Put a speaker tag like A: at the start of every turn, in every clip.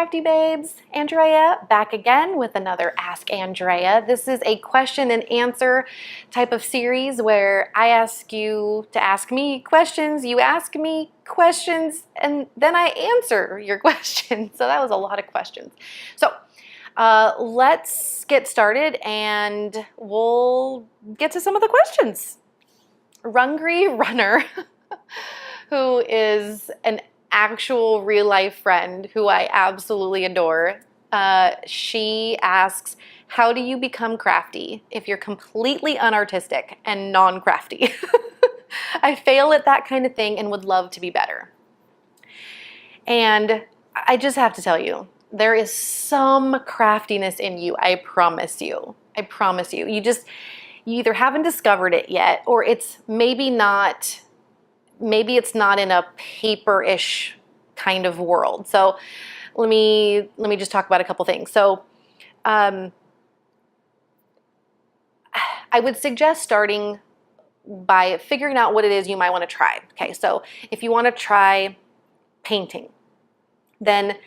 A: crafty babes. Andrea back again with another Ask Andrea. This is a question and answer type of series where I ask you to ask me questions, you ask me questions, and then I answer your questions. So that was a lot of questions. So let's get started and we'll get to some of the questions. Rungry Runner, who is an actual real life friend who I absolutely adore. She asks, how do you become crafty if you're completely unartistic and non-crafty? I fail at that kind of thing and would love to be better. And I just have to tell you, there is some craftiness in you, I promise you. I promise you. You either haven't discovered it yet, or it's maybe it's not in a paper-ish kind of world. So let me just talk about a couple things. So I would suggest starting by figuring out what it is you might want to try. Okay, so if you want to try painting, then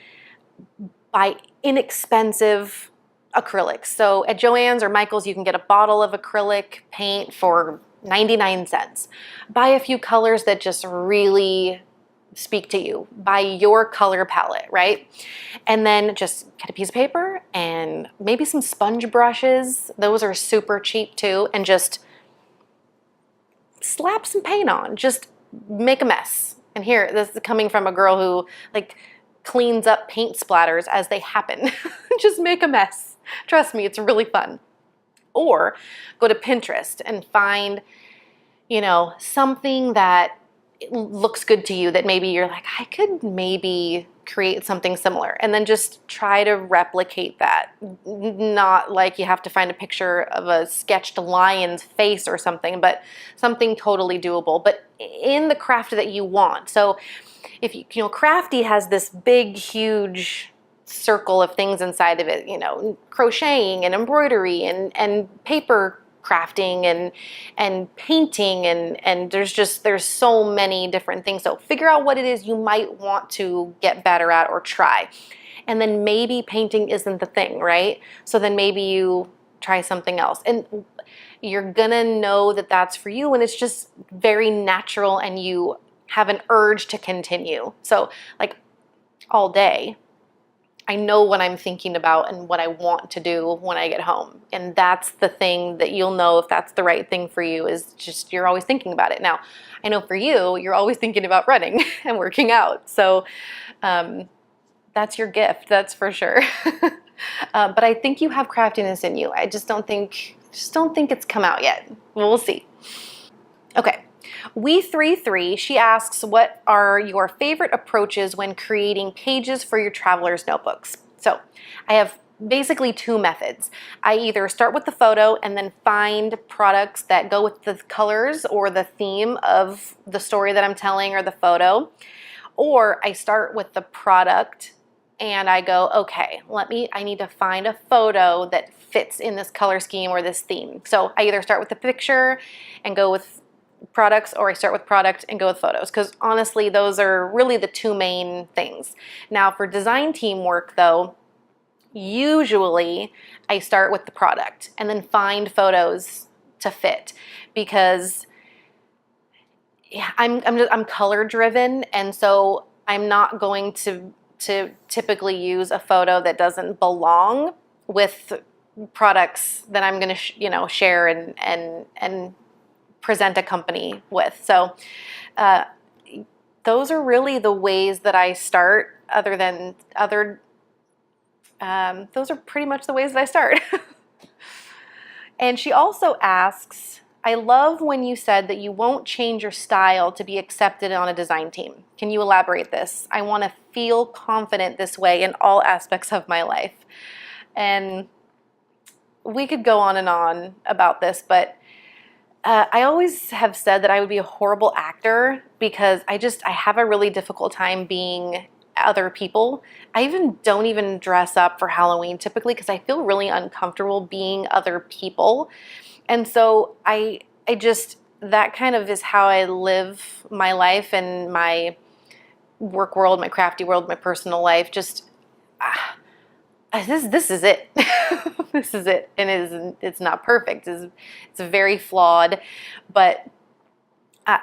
A: buy inexpensive acrylics. So at Joann's or Michael's, you can get a bottle of acrylic paint for 99 cents. Buy a few colors that just really speak to you. Buy your color palette, right? And then just get a piece of paper and maybe some sponge brushes. Those are super cheap too. And just slap some paint on. Just make a mess. And here, this is coming from a girl who cleans up paint splatters as they happen. Just make a mess. Trust me, it's really fun. Or go to Pinterest and find, something that looks good to you that maybe you're like, I could maybe create something similar. And then just try to replicate that. Not like you have to find a picture of a sketched lion's face or something, but something totally doable, but in the craft that you want. So if crafty has this big, huge circle of things inside of it, crocheting and embroidery and paper crafting and painting and there's so many different things. So figure out what it is you might want to get better at or try. And then maybe painting isn't the thing, right? So then maybe you try something else. And you're gonna know that that's for you when it's just very natural and you have an urge to continue. So all day, I know what I'm thinking about and what I want to do when I get home. And that's the thing that you'll know if that's the right thing for you, is just you're always thinking about it. Now, I know for you, you're always thinking about running and working out. So that's your gift, that's for sure. But I think you have craftiness in you. I just don't think it's come out yet. We'll see. Okay. We33, she asks, what are your favorite approaches when creating pages for your traveler's notebooks? So I have basically two methods. I either start with the photo and then find products that go with the colors or the theme of the story that I'm telling or the photo, or I start with the product and I go, okay, I need to find a photo that fits in this color scheme or this theme. So I either start with the picture and go with products, or I start with product and go with photos, because honestly those are really the two main things. Now for design team work though, usually I start with the product and then find photos to fit, because I'm color driven, and so I'm not going to typically use a photo that doesn't belong with products that I'm going to share and present a company with. So those are really the ways that I start. Those are pretty much the ways that I start. And she also asks, I love when you said that you won't change your style to be accepted on a design team. Can you elaborate this? I want to feel confident this way in all aspects of my life. And we could go on and on about this, but I always have said that I would be a horrible actor because I have a really difficult time being other people. I don't even dress up for Halloween typically because I feel really uncomfortable being other people. And so that kind of is how I live my life and my work world, my crafty world, my personal life. Just this is it. This is it. And it's not perfect. It's very flawed, but I,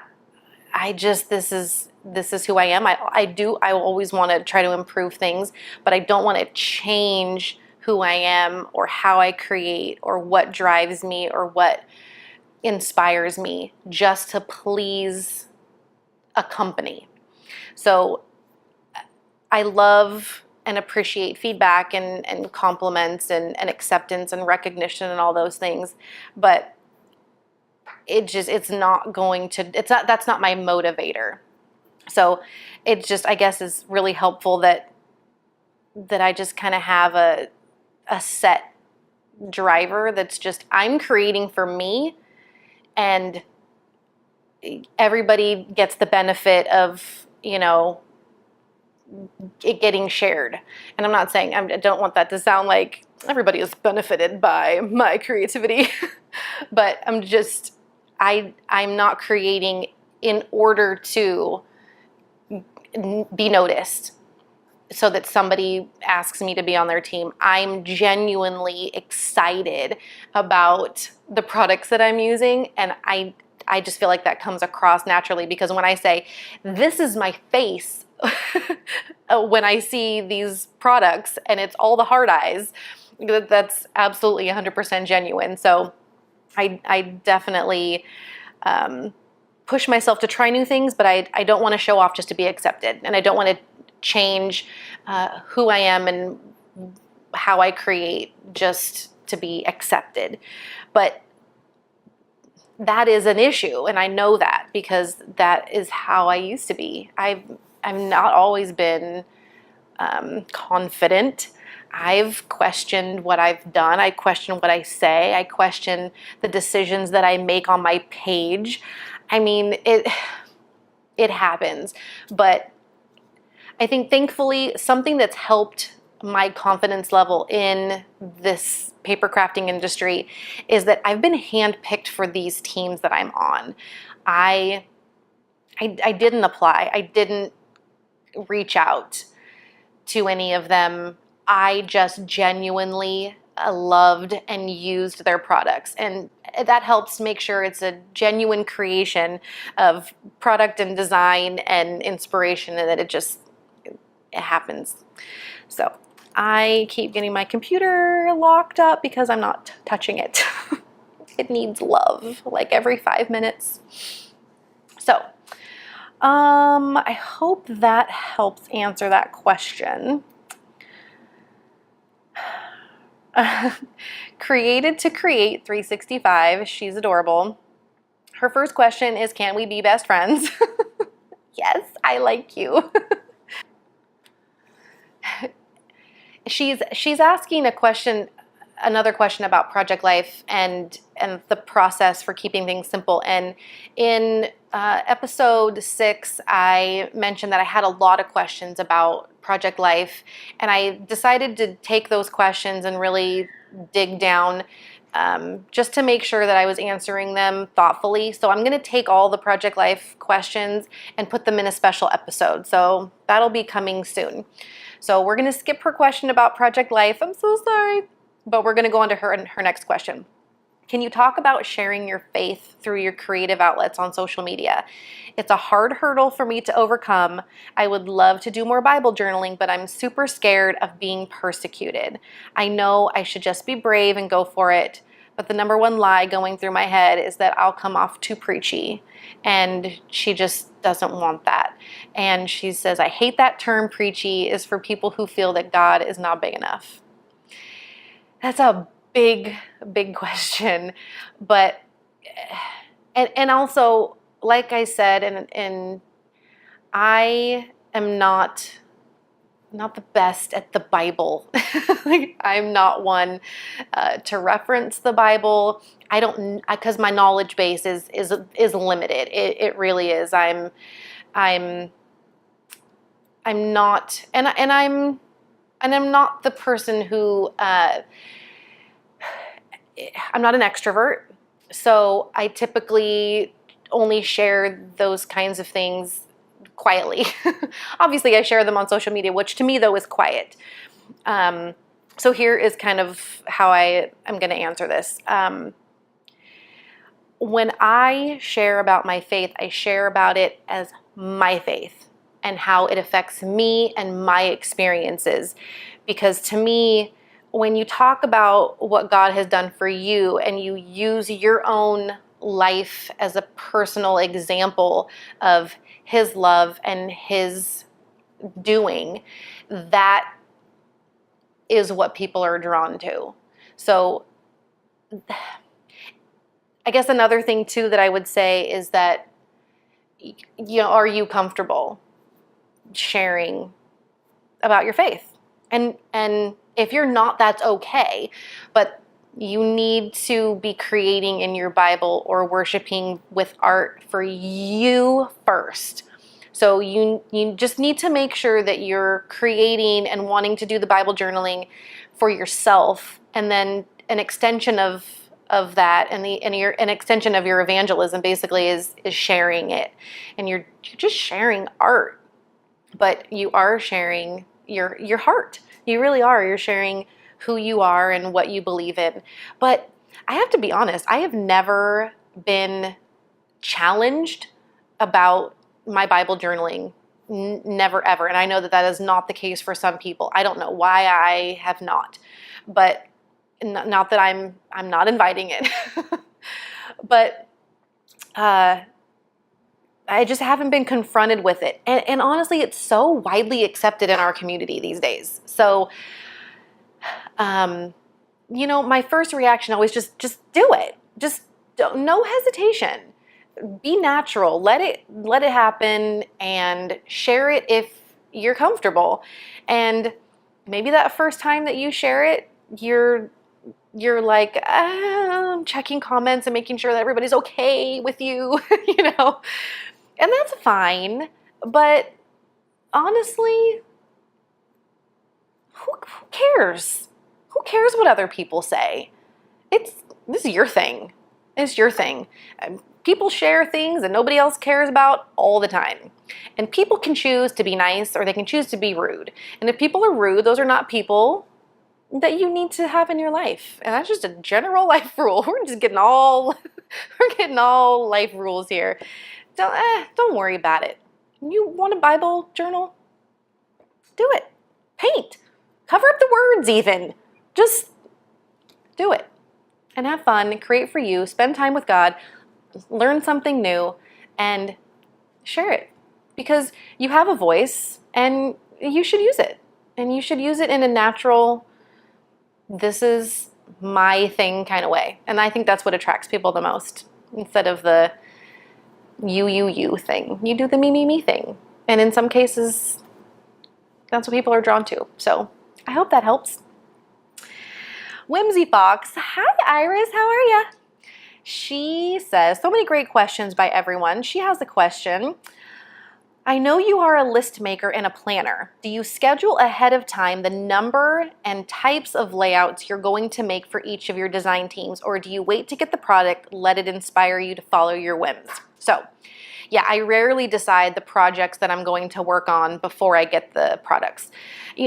A: I just this is who I am. I always want to try to improve things, but I don't want to change who I am or how I create or what drives me or what inspires me just to please a company. So I love and appreciate feedback and compliments and acceptance and recognition and all those things, but it's not going to, that's not my motivator. So it just, I guess, is really helpful that I just kind of have a set driver that's just, I'm creating for me, and everybody gets the benefit of, it getting shared. And I'm not saying, I don't want that to sound like everybody is benefited by my creativity, but I'm not creating in order to be noticed so that somebody asks me to be on their team. I'm genuinely excited about the products that I'm using, and I just feel like that comes across naturally, because when I say, this is my face when I see these products and it's all the hard eyes, that's absolutely 100% genuine. So I definitely push myself to try new things, but I don't want to show off just to be accepted. And I don't want to change who I am and how I create just to be accepted. But that is an issue, and I know that because that is how I used to be. I've not always been confident. I've questioned what I've done. I question what I say. I question the decisions that I make on my page. I mean, it happens. But I think, thankfully, something that's helped my confidence level in this paper crafting industry is that I've been handpicked for these teams that I'm on. I didn't apply. I didn't reach out to any of them. I just genuinely loved and used their products, and that helps make sure it's a genuine creation of product and design and inspiration, and that it happens. So I keep getting my computer locked up because I'm not touching it. It needs love like every 5 minutes. So I hope that helps answer that question. Created to Create 365. She's adorable. Her first question is, can we be best friends? Yes, I like you. She's asking another question about project life and the process for keeping things simple. And in episode 6, I mentioned that I had a lot of questions about project life, and I decided to take those questions and really dig down just to make sure that I was answering them thoughtfully. So I'm going to take all the project life questions and put them in a special episode. So that'll be coming soon. So we're going to skip her question about project life. I'm so sorry. But we're going to go on to her next question. Can you talk about sharing your faith through your creative outlets on social media? It's a hard hurdle for me to overcome. I would love to do more Bible journaling, but I'm super scared of being persecuted. I know I should just be brave and go for it, but the number one lie going through my head is that I'll come off too preachy, and she just doesn't want that. And she says, I hate that term preachy is for people who feel that God is not big enough. That's a big question, but and also, like I said, and I am not the best at the Bible. Like, I'm not one to reference the Bible. I don't, because my knowledge base is limited. It really is. I'm not, and I'm not the person who. I'm not an extrovert, so I typically only share those kinds of things quietly. Obviously, I share them on social media, which to me, though, is quiet. So here is kind of how I am going to answer this. When I share about my faith, I share about it as my faith and how it affects me and my experiences. Because to me, when you talk about what God has done for you and you use your own life as a personal example of His love and His doing, that is what people are drawn to. So I guess another thing too that I would say is that, are you comfortable sharing about your faith? And if you're not, that's okay. But you need to be creating in your Bible or worshiping with art for you first. So you just need to make sure that you're creating and wanting to do the Bible journaling for yourself, and then an extension of that, and an extension of your evangelism basically is sharing it. And you're just sharing art, but you are sharing your heart. You really are. You're sharing who you are and what you believe in. But I have to be honest, I have never been challenged about my Bible journaling. Never ever. And I know that that is not the case for some people. I don't know why I have not. But not that I'm not inviting it. But I just haven't been confronted with it. And honestly, it's so widely accepted in our community these days. So, my first reaction always just do it. Just no hesitation. Be natural. Let it happen and share it if you're comfortable. And maybe that first time that you share it, you're like checking comments and making sure that everybody's okay with you, and that's fine. But honestly, who cares? Who cares what other people say? This is your thing. It's your thing. People share things that nobody else cares about all the time. And people can choose to be nice or they can choose to be rude. And if people are rude, those are not people that you need to have in your life. And that's just a general life rule. We're getting all life rules here. Don't worry about it. You want a Bible journal? Do it. Paint. Cover up the words even. Just do it. And have fun. Create for you. Spend time with God. Learn something new. And share it. Because you have a voice and you should use it. And you should use it in a natural, this is my thing kind of way. And I think that's what attracts people the most. Instead of the you thing. You do the me thing. And in some cases, that's what people are drawn to. So I hope that helps. Whimsy Fox. Hi, Iris. How are you? She says, so many great questions by everyone. She has a question. I know you are a list maker and a planner. Do you schedule ahead of time the number and types of layouts you're going to make for each of your design teams, or do you wait to get the product, let it inspire you to follow your whims? So, yeah, I rarely decide the projects that I'm going to work on before I get the products.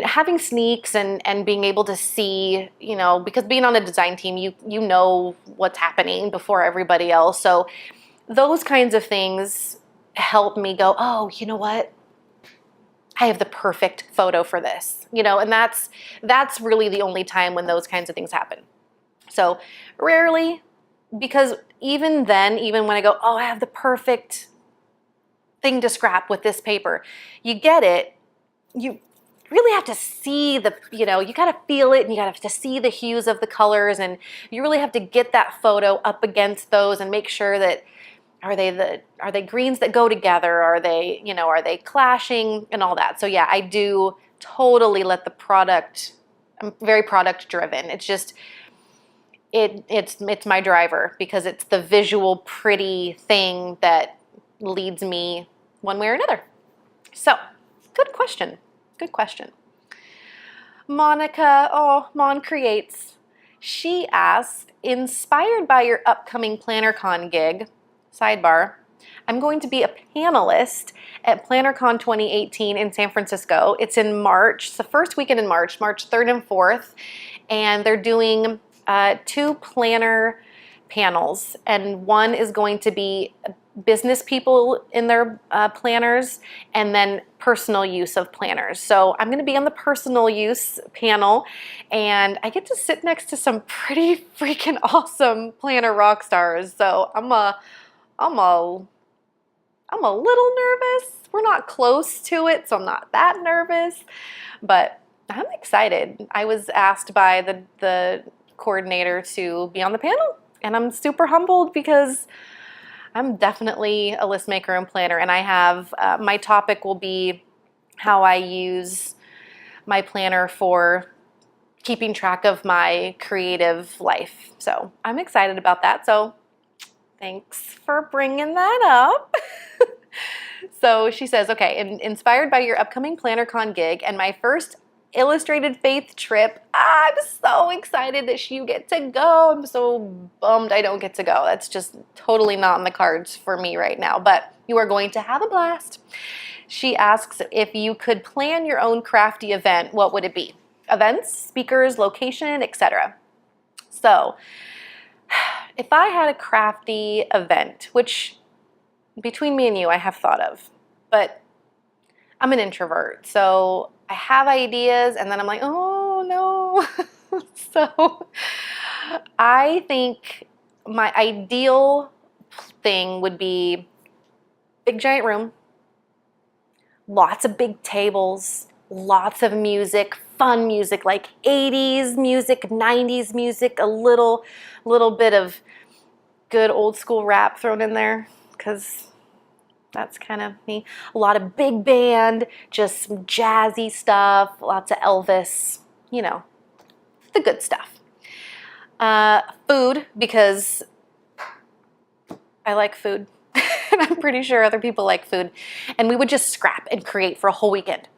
A: Having sneaks and being able to see, because being on a design team, you know what's happening before everybody else. So those kinds of things help me go, oh, you know what? I have the perfect photo for this, and that's really the only time when those kinds of things happen. So rarely, because even then, even when I go, oh, I have the perfect thing to scrap with this paper, you get it, you really have to see you got to feel it, and you got to see the hues of the colors, and you really have to get that photo up against those and make sure that are they greens that go together? Are they clashing and all that? So yeah, I do totally let the product. I'm very product driven. It's just it's my driver, because it's the visual pretty thing that leads me one way or another. So, good question. Good question. Monica, Mon Creates. She asked, inspired by your upcoming PlannerCon gig, sidebar, I'm going to be a panelist at PlannerCon 2018 in San Francisco. It's in March. It's the first weekend in March, March 3rd and 4th. And they're doing 2 planner panels. And one is going to be business people in their planners, and then personal use of planners. So I'm going to be on the personal use panel, and I get to sit next to some pretty freaking awesome planner rock stars. So I'm a little nervous. We're not close to it, so I'm not that nervous, but I'm excited. I was asked by the coordinator to be on the panel, and I'm super humbled because I'm definitely a list maker and planner, and I have, my topic will be how I use my planner for keeping track of my creative life. So I'm excited about that. So thanks for bringing that up. So she says, okay, inspired by your upcoming PlannerCon gig and my first Illustrated Faith trip, I'm so excited that you get to go. I'm so bummed I don't get to go. That's just totally not in the cards for me right now, but you are going to have a blast. She asks if you could plan your own crafty event, what would it be? Events, speakers, location, etc. So if I had a crafty event, which between me and you, I have thought of, but I'm an introvert, so I have ideas and then I'm like, oh no. So I think my ideal thing would be big giant room, lots of big tables, lots of music, fun music, like 80s music, 90s music, a little bit of good old school rap thrown in there, because that's kind of me. A lot of big band, just some jazzy stuff, lots of Elvis, you know, the good stuff. Food, because I like food. And I'm pretty sure other people like food. And we would just scrap and create for a whole weekend.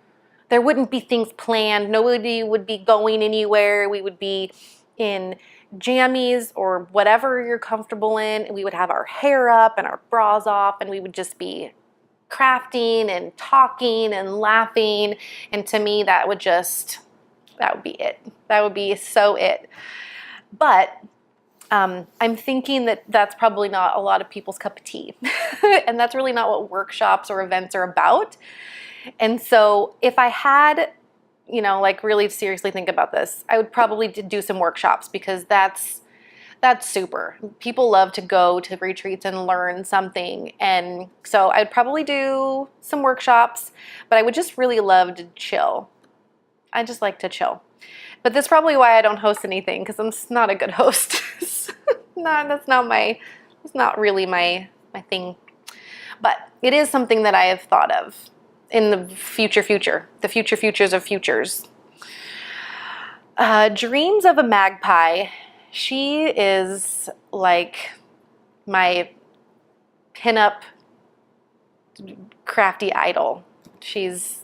A: There wouldn't be things planned. Nobody would be going anywhere. We would be in jammies or whatever you're comfortable in, and we would have our hair up and our bras off, and we would just be crafting and talking and laughing. And to me, that would be it. That would be so it. But I'm thinking that that's probably not a lot of people's cup of tea. And that's really not what workshops or events are about. And so if I had, you know, like really seriously think about this, I would probably do some workshops, because that's super. People love to go to retreats and learn something. And so I'd probably do some workshops, but I would just really love to chill. I just like to chill. But that's probably why I don't host anything, because I'm not a good host. That's not really my thing. But it is something that I have thought of in the future, the future futures of futures. Dreams of a Magpie. She is like my pinup crafty idol. She's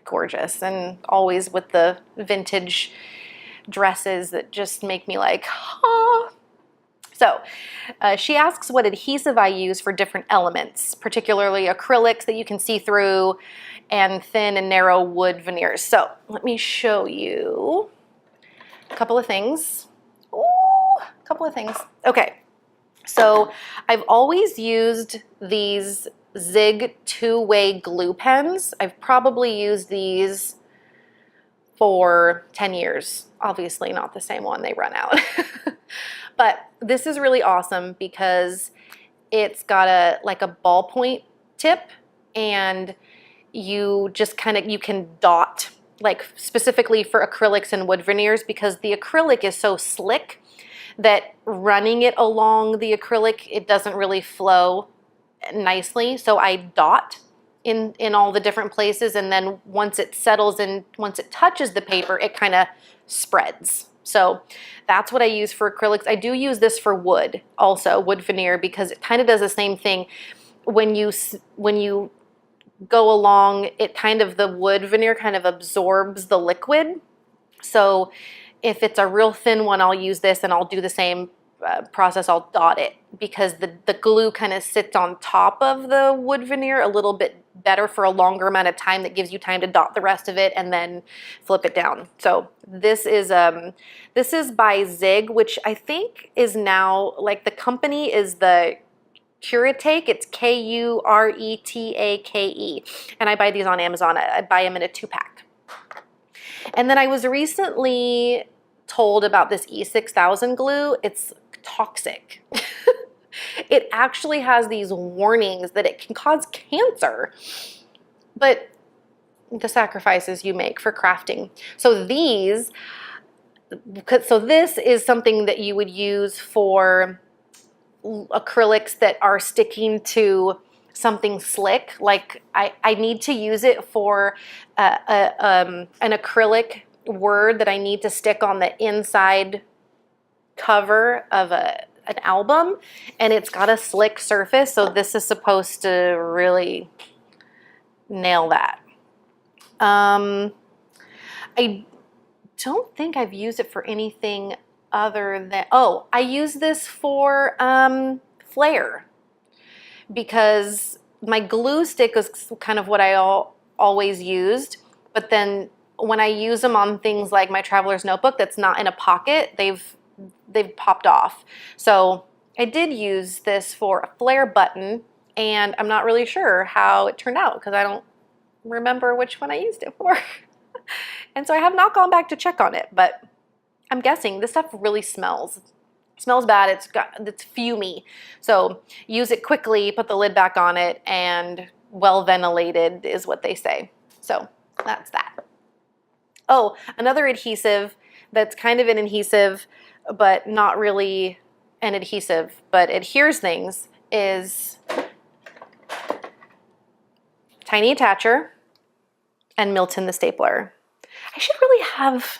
A: gorgeous, and always with the vintage dresses that just make me like, ah. So she asks what adhesive I use for different elements, particularly acrylics that you can see through, and thin and narrow wood veneers. So let me show you a couple of things. Okay, so I've always used these Zig two-way glue pens. I've probably used these for 10 years. Obviously not the same one, they run out. But this is really awesome because it's got a ballpoint tip, and you just you can dot, like specifically for acrylics and wood veneers, because the acrylic is so slick that running it along the acrylic, it doesn't really flow nicely. So I dot in all the different places, and then once it settles and once it touches the paper, it kind of spreads. So that's what I use for acrylics. I do use this for wood also, wood veneer, because it kind of does the same thing. When you go along, the wood veneer kind of absorbs the liquid. So if it's a real thin one, I'll use this, and I'll do the same process, I'll dot it because the glue kind of sits on top of the wood veneer a little bit better for a longer amount of time. That gives you time to dot the rest of it and then flip it down. So this is by Zig, which I think is now, like, the company is the Kuretake. It's Kuretake, and I buy these on Amazon. I buy them in a 2-pack. And then I was recently told about this E6000 glue. It's toxic. It actually has these warnings that it can cause cancer. But the sacrifices you make for crafting. So this is something that you would use for acrylics that are sticking to something slick. Like I need to use it for an acrylic word that I need to stick on the inside cover of an album, and it's got a slick surface, so this is supposed to really nail that. I don't think I've used it for anything other than, oh, I use this for flare, because my glue stick is kind of what I always used, but then when I use them on things like my traveler's notebook that's not in a pocket, they've popped off. So I did use this for a flare button, and I'm not really sure how it turned out because I don't remember which one I used it for. And so I have not gone back to check on it, but I'm guessing this stuff really smells. It smells bad. It's fumey. So use it quickly, put the lid back on it, and well ventilated is what they say. So that's that. Oh, another adhesive that's kind of an adhesive, but not really an adhesive, but adheres things, is Tiny Attacher and Milton the stapler. I should really have,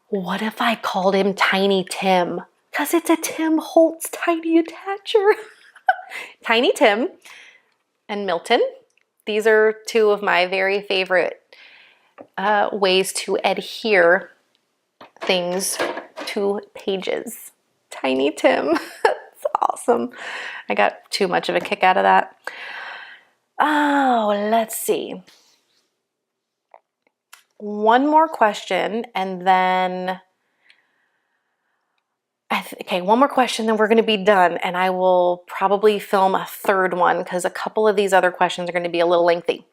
A: what if I called him Tiny Tim? Because it's a Tim Holtz Tiny Attacher. Tiny Tim and Milton. These are two of my very favorite ways to adhere things to pages. Tiny Tim. That's awesome. I got too much of a kick out of that. Oh, let's see. One more question, and then okay, one more question, then we're going to be done, and I will probably film a third one because a couple of these other questions are going to be a little lengthy.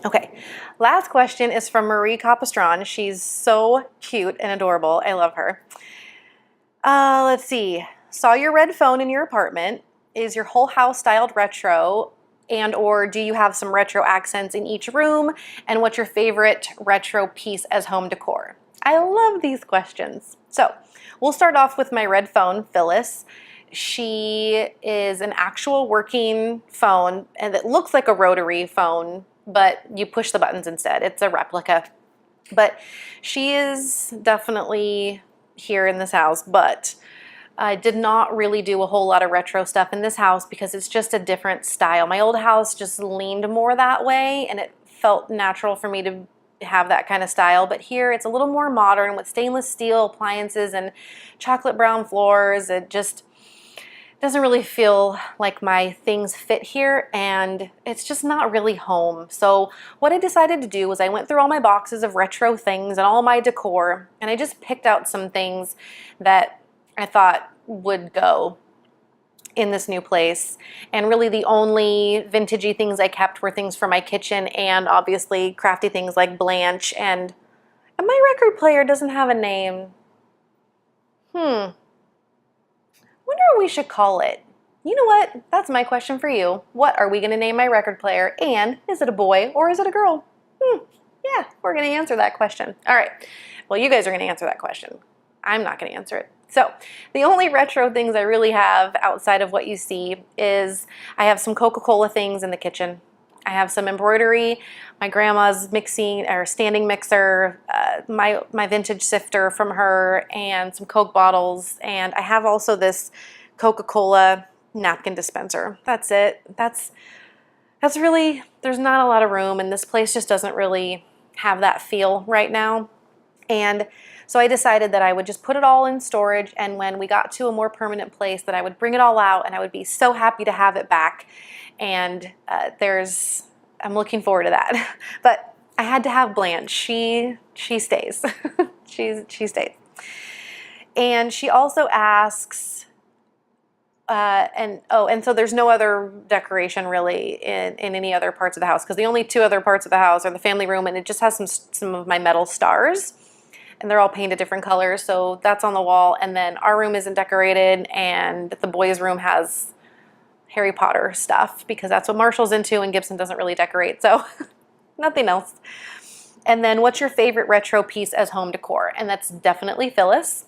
A: Okay, last question is from Marie Capistran. She's so cute and adorable. I love her. Let's see. Saw your red phone in your apartment. Is your whole house styled retro? And or do you have some retro accents in each room? And what's your favorite retro piece as home decor? I love these questions. So we'll start off with my red phone, Phyllis. She is an actual working phone, and it looks like a rotary phone, but you push the buttons instead. It's a replica. But she is definitely here in this house, but I did not really do a whole lot of retro stuff in this house because it's just a different style. My old house just leaned more that way, and it felt natural for me to have that kind of style. But here it's a little more modern with stainless steel appliances and chocolate brown floors. It just doesn't really feel like my things fit here, and it's just not really home. So what I decided to do was I went through all my boxes of retro things and all my decor, and I just picked out some things that I thought would go in this new place. And really the only vintagey things I kept were things for my kitchen, and obviously crafty things like Blanche, and my record player doesn't have a name. Wonder what we should call it. You know what? That's my question for you. What are we going to name my record player? And is it a boy or is it a girl? Yeah, we're going to answer that question. All right. Well, you guys are going to answer that question. I'm not going to answer it. So the only retro things I really have outside of what you see is I have some Coca-Cola things in the kitchen. I have some embroidery, my grandma's mixing or standing mixer, my vintage sifter from her, and some Coke bottles. And I have also this Coca-Cola napkin dispenser. That's it. That's really, there's not a lot of room, and this place just doesn't really have that feel right now. And so I decided that I would just put it all in storage, and when we got to a more permanent place that I would bring it all out and I would be so happy to have it back. And I'm looking forward to that. But I had to have Blanche. She stays. she stays. And she also asks, and so there's no other decoration really in any other parts of the house, because the only two other parts of the house are the family room, and it just has some of my metal stars. And they're all painted different colors, so that's on the wall. And then our room isn't decorated, and the boys' room has Harry Potter stuff because that's what Marshall's into, and Gibson doesn't really decorate, so nothing else. And then, what's your favorite retro piece as home decor? And that's definitely Phyllis.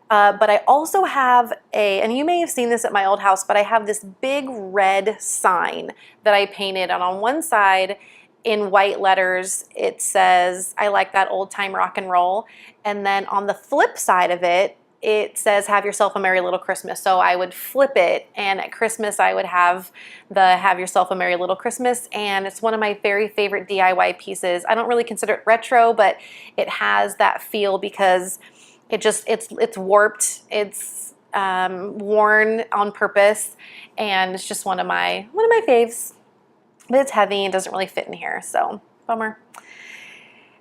A: But I also have and you may have seen this at my old house, but I have this big red sign that I painted, and on one side, in white letters, it says, "I like that old time rock and roll." And then on the flip side of it, it says, "Have yourself a merry little Christmas." So I would flip it, and at Christmas I would have the "Have yourself a merry little Christmas." And it's one of my very favorite DIY pieces. I don't really consider it retro, but it has that feel because it's warped, it's worn on purpose, and it's just one of my faves. But it's heavy and doesn't really fit in here, so bummer.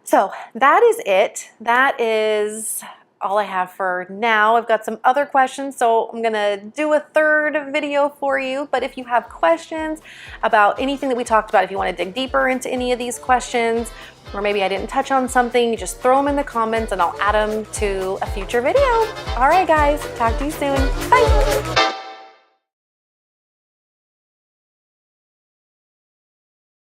A: So that is it. That is all I have for now. I've got some other questions, so I'm gonna do a third video for you. But if you have questions about anything that we talked about, if you want to dig deeper into any of these questions, or maybe I didn't touch on something, just throw them in the comments and I'll add them to a future video. All right, guys, talk to you soon. Bye.